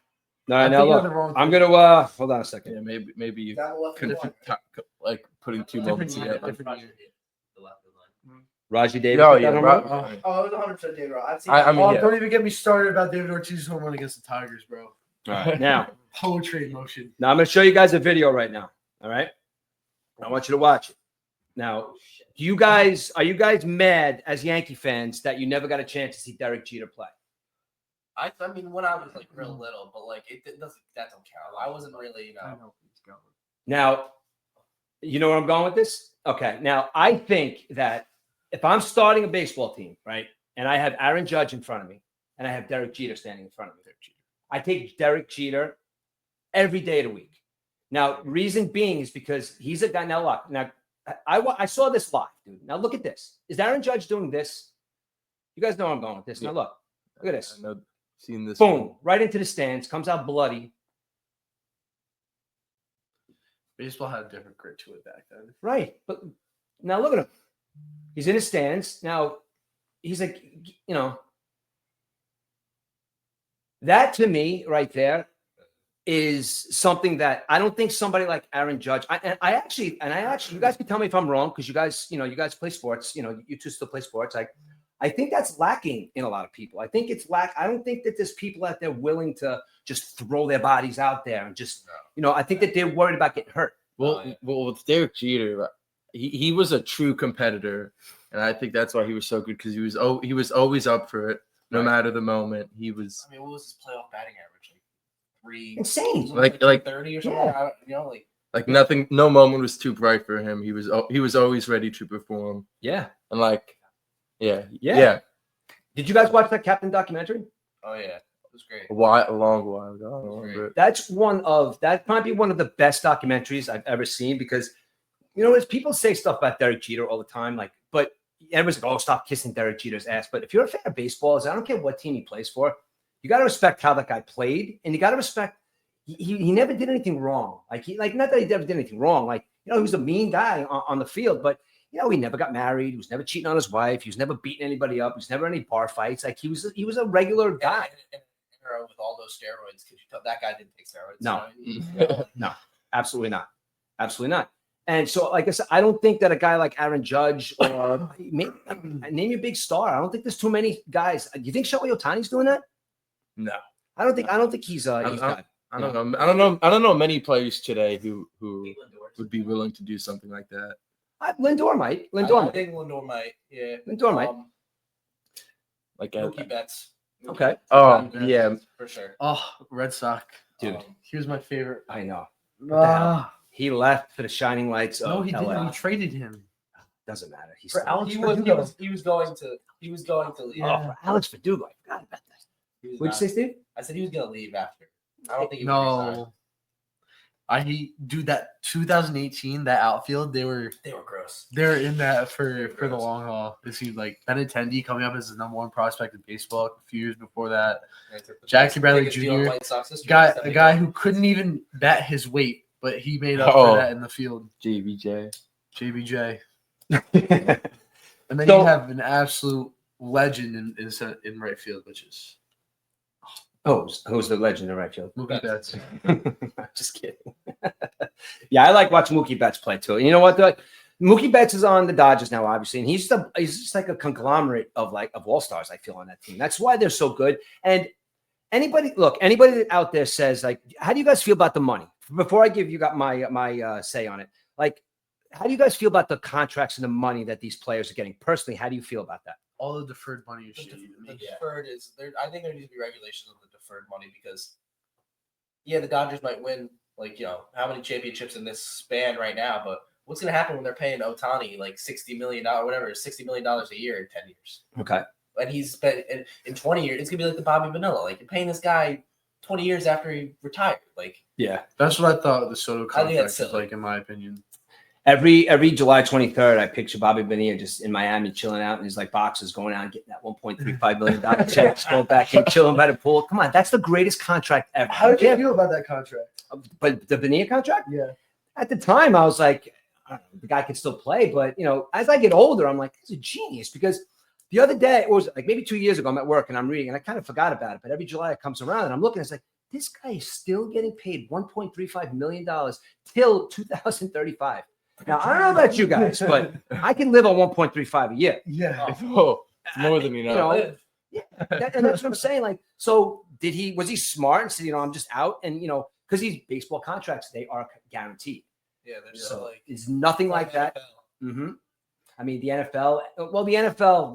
[SPEAKER 1] no,
[SPEAKER 2] I
[SPEAKER 1] now
[SPEAKER 2] think you're
[SPEAKER 1] look.
[SPEAKER 2] the wrong
[SPEAKER 1] I'm
[SPEAKER 2] person.
[SPEAKER 1] gonna hold on a second.
[SPEAKER 5] Yeah, maybe you
[SPEAKER 3] Down the left
[SPEAKER 5] could
[SPEAKER 3] line.
[SPEAKER 5] like putting two
[SPEAKER 2] Different
[SPEAKER 5] moments
[SPEAKER 2] year,
[SPEAKER 5] together.
[SPEAKER 2] different year.
[SPEAKER 4] The left line.
[SPEAKER 1] Raji Davis.
[SPEAKER 5] Oh
[SPEAKER 1] put
[SPEAKER 5] yeah,
[SPEAKER 1] that home
[SPEAKER 5] Ro-
[SPEAKER 1] run?
[SPEAKER 3] Oh, it was 100% David Ross. I've seen
[SPEAKER 5] I mean,
[SPEAKER 2] Oh,
[SPEAKER 5] yeah.
[SPEAKER 2] don't even get me started about David Ortiz's home run against the Tigers, bro.
[SPEAKER 1] All right, now
[SPEAKER 2] Poetry in motion.
[SPEAKER 1] I'm gonna show you guys a video right now. All right, I want you to watch it. Now, are you guys mad as Yankee fans that you never got a chance to see Derek Jeter play?
[SPEAKER 3] I mean, when I was like real little, but like it doesn't that don't count. I wasn't really
[SPEAKER 6] I know he's going.
[SPEAKER 1] Now, you know where I'm going with this? Okay. Now, I think that if I'm starting a baseball team, right, and I have Aaron Judge in front of me and I have Derek Jeter standing in front of me, I take Derek Jeter every day of the week. Now, reason being is because he's a guy. Now, look, now I saw this live, dude. Now, look at this. Is Aaron Judge doing this? You guys know where I'm going with this. Now, look at this.
[SPEAKER 5] I know, seen this.
[SPEAKER 1] Boom, right into the stands, comes out bloody.
[SPEAKER 2] Baseball had a different grit to it back then.
[SPEAKER 1] Right. But now look at him. He's in his stands. Now he's like, that to me right there is something that I don't think somebody like Aaron Judge. I actually, you guys can tell me if I'm wrong because you guys play sports. You two still play sports. I think that's lacking in a lot of people. I think it's I don't think that there's people out there willing to just throw their bodies out there and just, I think that they're worried about getting hurt.
[SPEAKER 5] Well, with Derek Jeter, he was a true competitor, and I think that's why he was so good because he was always up for it, no matter the moment. He was.
[SPEAKER 3] I mean, what was his playoff batting average? Like 3
[SPEAKER 1] Insane.
[SPEAKER 5] Like
[SPEAKER 3] 30 or something.
[SPEAKER 1] Yeah.
[SPEAKER 5] Like nothing, no moment was too bright for him. He was always ready to perform,
[SPEAKER 1] Yeah.
[SPEAKER 5] and yeah.
[SPEAKER 1] Did you guys watch that Captain documentary?
[SPEAKER 3] Oh yeah, it was great.
[SPEAKER 5] A long while ago. I don't remember.
[SPEAKER 1] That might be one of the best documentaries I've ever seen because, as people say stuff about Derek Jeter all the time, but everyone's like, oh, stop kissing Derek Jeter's ass. But if you're a fan of baseball, I don't care what team he plays for, you got to respect how that guy played, and you got to respect he never did anything wrong. Not that he never did anything wrong. He was a mean guy on the field, but he never got married. He was never cheating on his wife. He was never beating anybody up. He was never in any bar fights. He was a regular guy.
[SPEAKER 3] And with all those steroids, because that guy didn't take steroids.
[SPEAKER 1] No. No, absolutely not. Absolutely not. And so, like I said, I don't think that a guy like Aaron Judge or name your big star. I don't think there's too many guys. Do you think Shohei Ohtani's doing that?
[SPEAKER 5] No,
[SPEAKER 1] I don't think he's
[SPEAKER 5] I don't know many players today who would be willing to do something like that.
[SPEAKER 1] Lindor might.
[SPEAKER 3] I think Lindor might. Yeah.
[SPEAKER 1] Lindor might.
[SPEAKER 3] Mookie Betts.
[SPEAKER 1] Okay.
[SPEAKER 5] Oh yeah,
[SPEAKER 3] for sure.
[SPEAKER 2] Oh, Red Sox.
[SPEAKER 1] Dude.
[SPEAKER 2] He was my favorite.
[SPEAKER 1] I know.
[SPEAKER 2] Ah.
[SPEAKER 1] He left for the shining lights
[SPEAKER 2] No,
[SPEAKER 1] of
[SPEAKER 2] he
[SPEAKER 1] LA.
[SPEAKER 2] didn't. We traded him.
[SPEAKER 1] Doesn't matter. He's
[SPEAKER 2] For
[SPEAKER 1] still-
[SPEAKER 2] Alex
[SPEAKER 3] He
[SPEAKER 2] Verdugo.
[SPEAKER 3] was going to leave.
[SPEAKER 1] Oh, for Alex Verdugo. I forgot about that.
[SPEAKER 3] He was
[SPEAKER 1] What'd you
[SPEAKER 3] not-
[SPEAKER 1] say, Steve?
[SPEAKER 3] I said he was going to leave after. I don't think he was resign.
[SPEAKER 2] No. That 2018, that outfield,
[SPEAKER 3] They were gross.
[SPEAKER 2] they're in that for the long haul. It seems like Benintendi coming up as the number 1 prospect in baseball a few years before that. Jackie Bradley
[SPEAKER 3] Biggest deal in
[SPEAKER 2] Jr.
[SPEAKER 3] White Sox history.
[SPEAKER 2] A guy who couldn't even bat his weight, but he made up
[SPEAKER 5] Oh.
[SPEAKER 2] for that in the field.
[SPEAKER 5] JBJ.
[SPEAKER 2] JBJ.
[SPEAKER 1] So-
[SPEAKER 2] And then you have an absolute legend in right field, which is
[SPEAKER 1] who's the legend in right field?
[SPEAKER 2] Mookie Betts.
[SPEAKER 1] Just kidding. Yeah, I like watching Mookie Betts play too. And you know what? Though? Mookie Betts is on the Dodgers now, obviously, and he's just like a conglomerate of all stars. I feel on that team. That's why they're so good. And anybody that out there says like, how do you guys feel about the money? Before I give you got my say on it, like, how do you guys feel about the contracts and the money that these players are getting? Personally, how do you feel about that?
[SPEAKER 2] All the deferred money you should
[SPEAKER 3] The deferred is there. I think there needs to be regulations on the deferred money because, the Dodgers might win how many championships in this span right now, but what's going to happen when they're paying Ohtani like $60 million, whatever, $60 million a year in 10 years?
[SPEAKER 1] Okay.
[SPEAKER 3] And he's spent in 20 years. It's going to be like the Bobby Vanilla. Like, you're paying this guy 20 years after he retired. Like,
[SPEAKER 1] yeah,
[SPEAKER 2] that's what I thought the Soto
[SPEAKER 3] I think
[SPEAKER 2] contract
[SPEAKER 3] that's
[SPEAKER 2] is
[SPEAKER 3] silly.
[SPEAKER 2] like, in my opinion.
[SPEAKER 1] Every July 23rd, I picture Bobby Bonilla just in Miami chilling out in his like boxes, going out and getting that $1.35 million check, going back and chilling by the pool. Come on, that's the greatest contract ever.
[SPEAKER 2] How did you feel about that contract?
[SPEAKER 1] But the Bonilla contract?
[SPEAKER 2] Yeah.
[SPEAKER 1] At the time, I was like, I don't know, the guy can still play, but as I get older, I'm like, he's a genius because the other day, it was like maybe 2 years ago, I'm at work and I'm reading and I kind of forgot about it. But every July it comes around and I'm looking, it's like, this guy is still getting paid $1.35 million till 2035. Now, I don't know about you guys, but I can live on 1.35 a year.
[SPEAKER 2] Yeah.
[SPEAKER 5] Oh, it's more than you know.
[SPEAKER 1] Yeah, and that's what I'm saying. Like, so was he smart and said, I'm just out? And, because these baseball contracts, they are guaranteed.
[SPEAKER 3] Yeah, they're just
[SPEAKER 1] So
[SPEAKER 3] like
[SPEAKER 1] it's nothing like that.
[SPEAKER 3] NFL.
[SPEAKER 1] Mm-hmm. I mean, the NFL,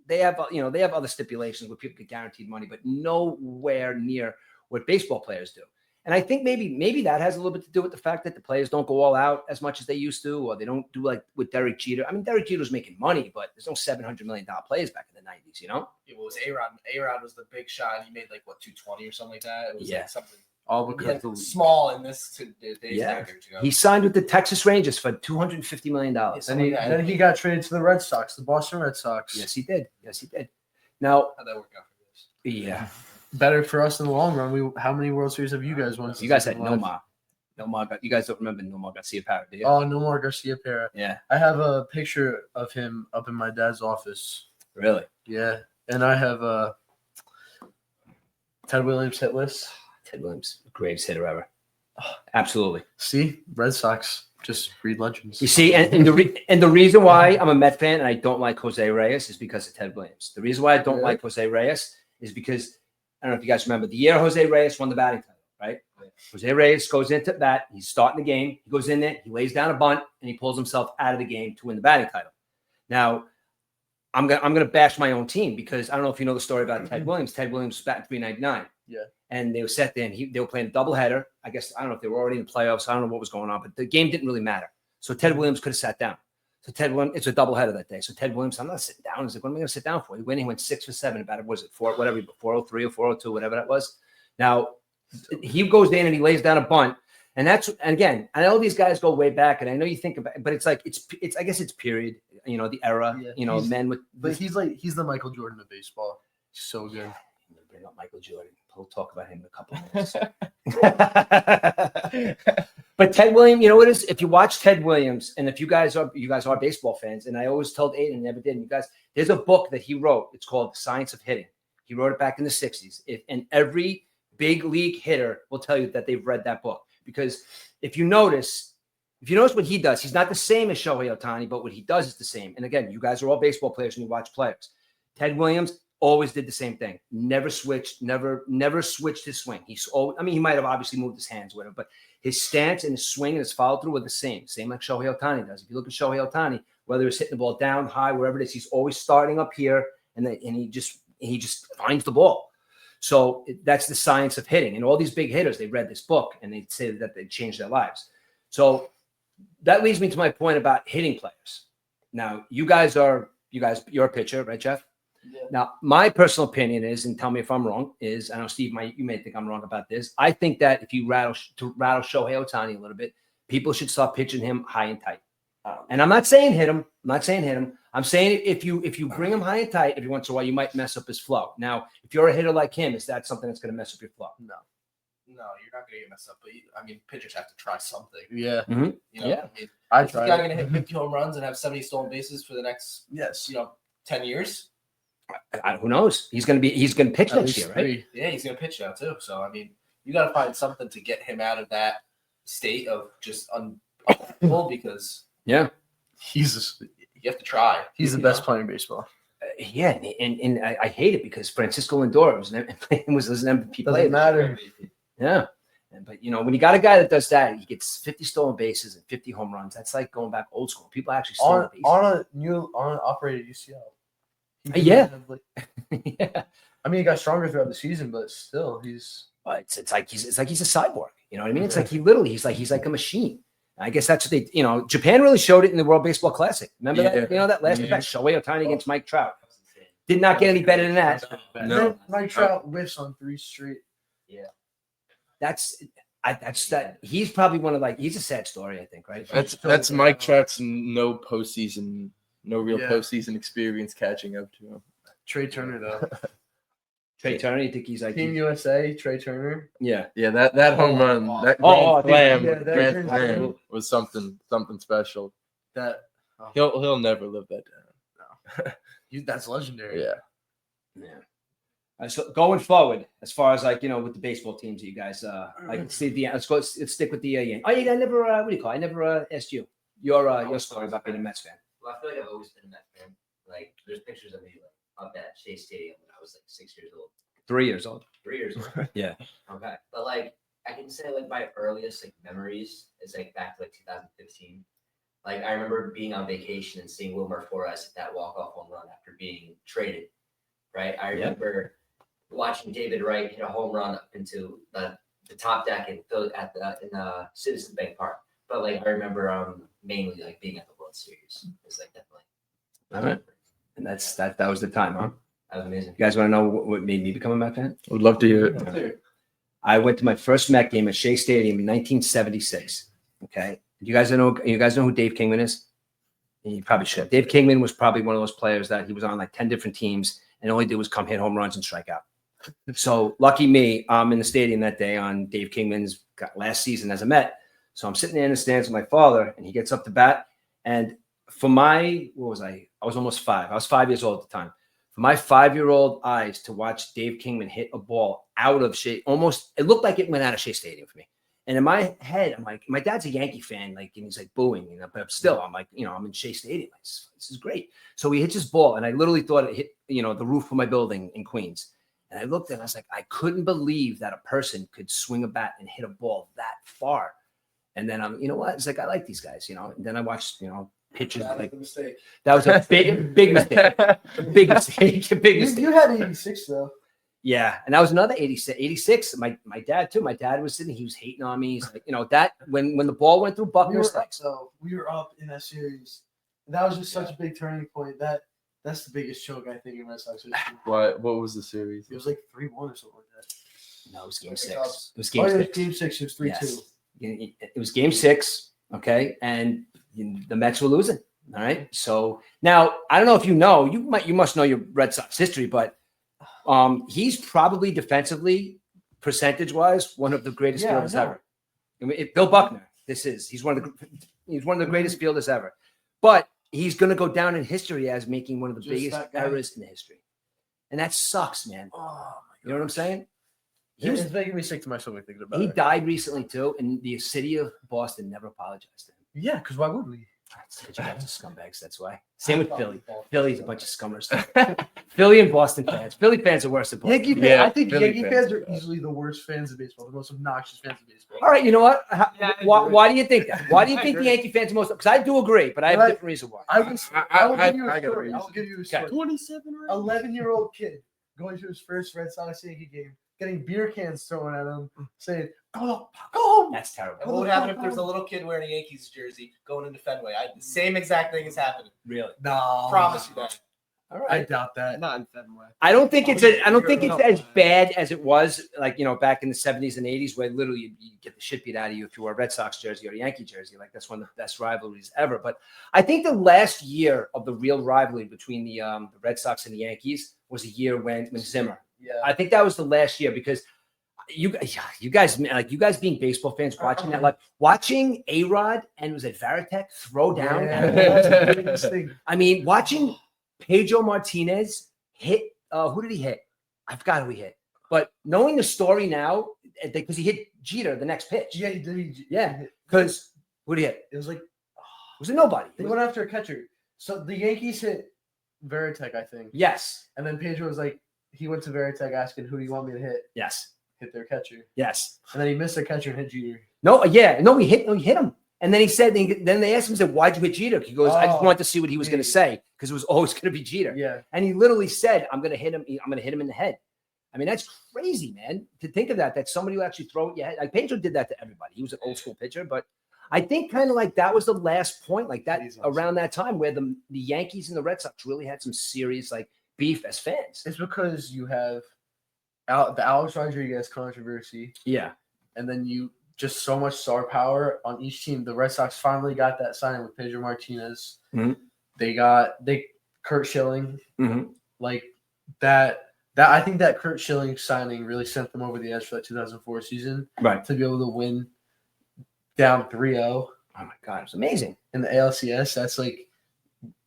[SPEAKER 1] they have other stipulations where people get guaranteed money, but nowhere near what baseball players do. And I think maybe that has a little bit to do with the fact that the players don't go all out as much as they used to, or they don't do like with Derek Jeter. I mean, Derek Jeter was making money, but there's no $700 million players back in the 90s,
[SPEAKER 3] Yeah, what was A-Rod? A-Rod was the big shot. He made like 220 or something like that. It was like something
[SPEAKER 2] All because
[SPEAKER 3] small in this today's
[SPEAKER 1] Yeah.
[SPEAKER 3] standards.
[SPEAKER 1] He signed with the Texas Rangers for $250 million.
[SPEAKER 2] then he got traded to the Red Sox, the Boston Red Sox.
[SPEAKER 1] Yes, he did. Now,
[SPEAKER 3] How'd that work out for us?
[SPEAKER 1] yeah,
[SPEAKER 2] Better for us in the long run. How many World Series have you guys won?
[SPEAKER 1] you guys had Nomar. You guys don't remember Nomar Garcia Parra, do you?
[SPEAKER 2] Oh, Nomar Garcia Parra.
[SPEAKER 1] Yeah,
[SPEAKER 2] I have a picture of him up in my dad's office.
[SPEAKER 1] really.
[SPEAKER 2] Yeah, and I have Ted Williams hit list.
[SPEAKER 1] Ted Williams, greatest hitter ever. Absolutely.
[SPEAKER 2] See, Red Sox just breed legends.
[SPEAKER 1] You see, and the reason why I'm a Met fan and I don't like Jose Reyes is because of Ted Williams. The reason why I don't like Jose Reyes is because I don't know if you guys remember the year Jose Reyes won the batting title, right? Jose Reyes goes into bat. He's starting the game. He goes in there. He lays down a bunt and he pulls himself out of the game to win the batting title. Now, I'm gonna bash my own team because I don't know if you know the story about Ted Williams. Ted Williams was batting 399.
[SPEAKER 2] Yeah.
[SPEAKER 1] And they were set there and they were playing a doubleheader. I guess I don't know if they were already in the playoffs. I don't know what was going on, but the game didn't really matter. So Ted Williams could have sat down. So Ted Williams, it's a doubleheader that day. So Ted Williams, I'm not sitting down. He's like, what am I going to sit down for? He went 6 for 7 about it. Was it 403 or 402, whatever that was? Now he goes in and he lays down a bunt. And again, I know these guys go way back, and I know you think about it, but it's like it's I guess it's period, the era, men with.
[SPEAKER 2] But he's the Michael Jordan of baseball. He's so good.
[SPEAKER 1] Bring up Michael Jordan. We'll talk about him in a couple of minutes. But Ted Williams, you know what it is? If you watch Ted Williams, and if you guys are baseball fans, and I always told Aiden, never did. And you guys, there's a book that he wrote. It's called The Science of Hitting. He wrote it back in the 60s. And every big league hitter will tell you that they've read that book. Because if you notice what he does, he's not the same as Shohei Ohtani, but what he does is the same. And again, you guys are all baseball players and you watch players. Ted Williams always did the same thing. Never switched his swing. He might have obviously moved his hands, whatever, but his stance and his swing and his follow through were the same like Shohei Ohtani does. If you look at Shohei Ohtani, whether it's hitting the ball down, high, wherever it is, he's always starting up here, and he just finds the ball. So that's the science of hitting. And all these big hitters, they read this book and they say that they changed their lives. So that leads me to my point about hitting players. Now, you're a pitcher, right, Jeff?
[SPEAKER 2] Yeah.
[SPEAKER 1] Now, my personal opinion is, and tell me if I'm wrong, is I know Steve, you may think I'm wrong about this. I think that if you rattle Shohei Ohtani a little bit, people should start pitching him high and tight. And I'm not saying hit him. I'm saying if you bring him high and tight every once in a while, you might mess up his flow. Now, if you're a hitter like him, is that something that's going to mess up your flow?
[SPEAKER 3] No, you're not gonna get messed up. But I mean, pitchers have to try something.
[SPEAKER 2] Yeah,
[SPEAKER 3] You know,
[SPEAKER 1] Yeah.
[SPEAKER 3] I mean,
[SPEAKER 2] I
[SPEAKER 3] is this
[SPEAKER 2] tried.
[SPEAKER 3] guy gonna hit 50 home runs and have 70 stolen bases for the next,
[SPEAKER 2] Yes,
[SPEAKER 3] 10 years?
[SPEAKER 1] Who knows? He's gonna pitch
[SPEAKER 2] at
[SPEAKER 1] next
[SPEAKER 2] least
[SPEAKER 1] year, right?
[SPEAKER 2] 3.
[SPEAKER 3] Yeah, he's gonna pitch now too. So I mean, you got to find something to get him out of that state of just unbelievable because
[SPEAKER 1] Yeah.
[SPEAKER 2] He's
[SPEAKER 3] you have to try.
[SPEAKER 2] he's the best player in baseball.
[SPEAKER 1] Yeah, and I hate it because Francisco Lindor was an MVP player.
[SPEAKER 2] Doesn't matter.
[SPEAKER 1] Yeah. But when you got a guy that does that, he gets 50 stolen bases and 50 home runs. That's like going back old school. People actually steal bases.
[SPEAKER 2] On an operated UCL. He
[SPEAKER 1] Yeah.
[SPEAKER 2] didn't have,
[SPEAKER 1] Yeah.
[SPEAKER 2] I mean, he got stronger throughout the season, but still, he's
[SPEAKER 1] But it's like he's a cyborg. You know what I mean? It's like he's like a machine. I guess that's what they Japan really showed it in the World Baseball Classic. Remember that? That last
[SPEAKER 2] Yeah.
[SPEAKER 1] Shohei Ohtani against Mike Trout. Did not get any better than that.
[SPEAKER 5] No.
[SPEAKER 2] Mike Trout whiffs on 3 straight.
[SPEAKER 1] That's that. He's probably he's a sad story, I think, right?
[SPEAKER 5] That's Mike Trout's no real
[SPEAKER 2] Yeah.
[SPEAKER 5] postseason experience catching up to him.
[SPEAKER 2] Trey Turner though.
[SPEAKER 1] Trey Turner, you think he's like
[SPEAKER 2] Team USA, Trey Turner.
[SPEAKER 1] yeah.
[SPEAKER 5] Yeah, that home run, that
[SPEAKER 1] Oh,
[SPEAKER 5] grand
[SPEAKER 2] yeah, that
[SPEAKER 5] slam,
[SPEAKER 2] grand
[SPEAKER 5] grand
[SPEAKER 2] slam.
[SPEAKER 5] slam was something special.
[SPEAKER 2] That
[SPEAKER 5] He'll never live that down.
[SPEAKER 2] that's legendary.
[SPEAKER 5] Yeah.
[SPEAKER 1] Yeah. So going forward, as far as with the baseball teams that you guys let's stick with the Yankees. Oh, yeah, I never what do you call it? I never asked you your story about being a Mets fan.
[SPEAKER 4] Well, I feel like I've always been a Mets fan. Like, there's pictures of me up at Shea Stadium when I was 6 years old,
[SPEAKER 1] 3 years old.
[SPEAKER 4] 3 years old.
[SPEAKER 1] Yeah.
[SPEAKER 4] Okay, but I can say my earliest memories is back to 2015. I remember being on vacation and seeing Wilmer Flores hit that walk-off home run after being traded. Right, I remember watching David Wright hit a home run up into the top deck in Citizens Bank Park. But I remember mainly being at the World Series. It's definitely.
[SPEAKER 1] All right. And that was the time, huh?
[SPEAKER 4] That was amazing.
[SPEAKER 1] You guys want to know what made me become a Met fan?
[SPEAKER 5] Would love to hear it.
[SPEAKER 1] I went to my first Met game at Shea Stadium in 1976. Okay. You guys know who Dave Kingman is? You probably should. Dave Kingman was probably one of those players that he was on 10 different teams and all he did was come hit home runs and strike out. So lucky me, I'm in the stadium that day on Dave Kingman's last season as a Met. So I'm sitting there in the stands with my father and he gets up to bat. And for I was almost 5. I was 5 years old at the time. For my 5-year-old eyes to watch Dave Kingman hit a ball out of Shea, it looked like it went out of Shea Stadium for me. And in my head, I'm like, my dad's a Yankee fan, and he's booing, but still, I'm I'm in Shea Stadium. This is great. So he hits his ball, and I literally thought it hit, the roof of my building in Queens. And I looked and I was like, I couldn't believe that a person could swing a bat and hit a ball that far. And then you know what? It's I like these guys, And then I watched, pitches.
[SPEAKER 2] That was a mistake.
[SPEAKER 1] That was a big mistake. Big mistake. Big mistake.
[SPEAKER 2] You had 86 though.
[SPEAKER 1] Yeah, and that was another 86. My dad too. My dad was sitting. He was hating on me. He's like, that when the ball went through Buckner,
[SPEAKER 2] we were up in that series. And that was just such a big turning point. That's the biggest choke I think in Red Sox history.
[SPEAKER 5] What was the series?
[SPEAKER 2] It was 3-1 or something like that.
[SPEAKER 1] No, it was game 6.
[SPEAKER 2] Cubs.
[SPEAKER 1] It was game 6.
[SPEAKER 2] Game 6. It was 3-2.
[SPEAKER 1] Yes. It was game 6. Okay, and the Mets were losing. All right. So now I don't know if you must know your Red Sox history, but he's probably defensively, percentage-wise, one of the greatest fielders ever. I mean, Bill Buckner. He's one of the greatest fielders ever. But he's going to go down in history as making one of the biggest errors in history, and that sucks, man.
[SPEAKER 2] Oh,
[SPEAKER 1] you know what I'm saying?
[SPEAKER 2] It's making me sick to my stomach thinking about it.
[SPEAKER 1] He died recently too, and the city of Boston never apologized to him.
[SPEAKER 2] Yeah, because why would we?
[SPEAKER 1] You guys are scumbags. That's why. Same with Philly. Philly's a bunch of scummers. Philly and Boston fans. Philly fans are worse than Boston.
[SPEAKER 2] Yankee fans.
[SPEAKER 5] Yeah,
[SPEAKER 2] I think
[SPEAKER 5] Philly
[SPEAKER 2] Yankee
[SPEAKER 5] fans
[SPEAKER 2] fans
[SPEAKER 5] are
[SPEAKER 2] are easily the worst fans of baseball, the most obnoxious fans of baseball.
[SPEAKER 1] All right, you know what?
[SPEAKER 6] Yeah, I
[SPEAKER 1] Why do you think that? Why do you
[SPEAKER 6] I
[SPEAKER 1] think the
[SPEAKER 6] agree.
[SPEAKER 1] Yankee fans are most? Because I do agree, but I have a different reason why.
[SPEAKER 2] I will give you
[SPEAKER 5] I
[SPEAKER 2] a
[SPEAKER 5] got a
[SPEAKER 2] story.
[SPEAKER 5] reason.
[SPEAKER 2] I'll give you a
[SPEAKER 1] Okay.
[SPEAKER 2] story.
[SPEAKER 6] 27 right?
[SPEAKER 2] 11-year-old kid going to his first Red Sox Yankee game, getting beer cans thrown at him, saying, "Go home."
[SPEAKER 1] That's terrible.
[SPEAKER 3] And what would happen if there's a little kid wearing a Yankees jersey going into Fenway? The same exact thing is happening.
[SPEAKER 1] Really?
[SPEAKER 2] No,
[SPEAKER 3] Promise you that.
[SPEAKER 1] All
[SPEAKER 2] I
[SPEAKER 1] right.
[SPEAKER 2] doubt that.
[SPEAKER 6] Not in Fenway.
[SPEAKER 1] I don't think it's
[SPEAKER 6] You're
[SPEAKER 1] as bad as it was back in the 70s and 80s where literally you get the shit beat out of you if you wore a Red Sox jersey or a Yankee jersey. That's one of the best rivalries ever. But I think the last year of the real rivalry between the Red Sox and the Yankees was a year when Zimmer.
[SPEAKER 2] Yeah.
[SPEAKER 1] I think that was the last year because you guys, like you guys being baseball fans, watching that, like watching A-Rod and was it Varitek throw down?
[SPEAKER 2] Yeah.
[SPEAKER 1] I mean, watching Pedro Martinez hit. Who did he hit? I forgot who he hit. But knowing the story now, because he hit Jeter the next pitch.
[SPEAKER 2] Yeah, he did.
[SPEAKER 1] Yeah. Because who did he hit?
[SPEAKER 2] It was like
[SPEAKER 1] Was it nobody?
[SPEAKER 2] they went after a catcher. So the Yankees hit Varitek, I think.
[SPEAKER 1] Yes.
[SPEAKER 2] And then Pedro was like, he went to Varitek asking, "Who do you want me to hit?"
[SPEAKER 1] Yes.
[SPEAKER 2] Hit their catcher.
[SPEAKER 1] Yes.
[SPEAKER 2] And then he missed the catcher and hit Jeter.
[SPEAKER 1] No. Yeah. No. He hit him. And then he said. Then they asked him, "said Why'd you hit Jeter?" He goes, "I just
[SPEAKER 2] Oh,
[SPEAKER 1] wanted to see what he was going to
[SPEAKER 2] yeah.
[SPEAKER 1] say because it was always going to be Jeter."
[SPEAKER 2] Yeah.
[SPEAKER 1] And he literally said, "I'm going to hit him. I'm going to hit him in the head." I mean, that's crazy, man. To think of that somebody will actually throw it your head. Like Pedro did that to everybody. He was an old school pitcher, but I think kind of like that was the last point, like that
[SPEAKER 2] He's awesome.
[SPEAKER 1] around that time where the Yankees and the Red Sox really had some serious like beef as fans.
[SPEAKER 2] It's because you have the Alex Rodriguez controversy,
[SPEAKER 1] Yeah.
[SPEAKER 2] and then you just so much star power on each team. The Red Sox finally got that signing with Pedro Martinez.
[SPEAKER 1] Mhm.
[SPEAKER 2] They Kurt Schilling,
[SPEAKER 1] Mm-hmm.
[SPEAKER 2] like that. I think that Kurt Schilling signing really sent them over the edge for that 2004 season
[SPEAKER 1] Right.
[SPEAKER 2] to be able to win down 3-0
[SPEAKER 1] Oh my God, it's amazing.
[SPEAKER 2] in the ALCS. That's like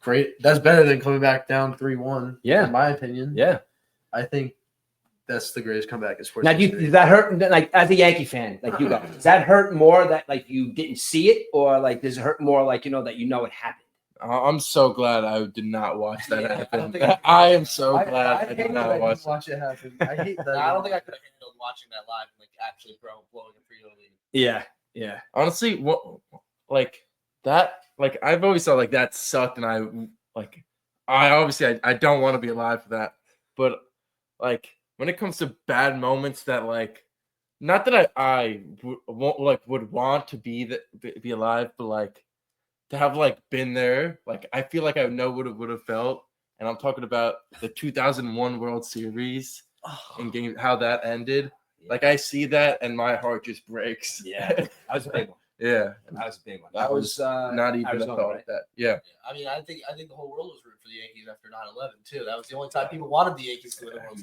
[SPEAKER 2] great. That's better than coming back down 3-1.
[SPEAKER 1] Yeah.
[SPEAKER 2] in my opinion.
[SPEAKER 1] Yeah.
[SPEAKER 2] I think that's the greatest comeback in sports.
[SPEAKER 1] Now,
[SPEAKER 2] history.
[SPEAKER 1] does that hurt? Like as a Yankee fan, like you guys, does that hurt more that like you didn't see it, or like does it hurt more like that it happened?
[SPEAKER 5] I'm so glad I did not watch that
[SPEAKER 3] Yeah, I don't
[SPEAKER 5] happen.
[SPEAKER 3] think
[SPEAKER 5] I am so
[SPEAKER 2] I
[SPEAKER 5] glad I,
[SPEAKER 2] hate
[SPEAKER 5] did
[SPEAKER 2] that
[SPEAKER 5] not
[SPEAKER 2] I
[SPEAKER 5] watch
[SPEAKER 2] didn't watch it happen. I hate that.
[SPEAKER 3] I don't think I could have handled watching that live and like actually blowing a 3-0 lead.
[SPEAKER 1] Yeah. Yeah.
[SPEAKER 5] Honestly, what like that? Like I've always thought like that sucked, and I obviously I don't want to be alive for that. But like when it comes to bad moments, that like not that I would want to be alive, but like to have like been there, like I feel like I know what it would have felt. And I'm talking about the 2001 World Series and game how that ended. Like I see that and my heart just breaks.
[SPEAKER 1] Yeah. That was a big one.
[SPEAKER 5] Yeah.
[SPEAKER 1] That was a big one.
[SPEAKER 5] That was not even
[SPEAKER 1] Arizona,
[SPEAKER 5] a thought
[SPEAKER 1] right?
[SPEAKER 5] of that. Yeah.
[SPEAKER 3] I mean, I think the whole world was rooting for the Yankees after 9/11 too. That was the only time people wanted the Yankees to win the World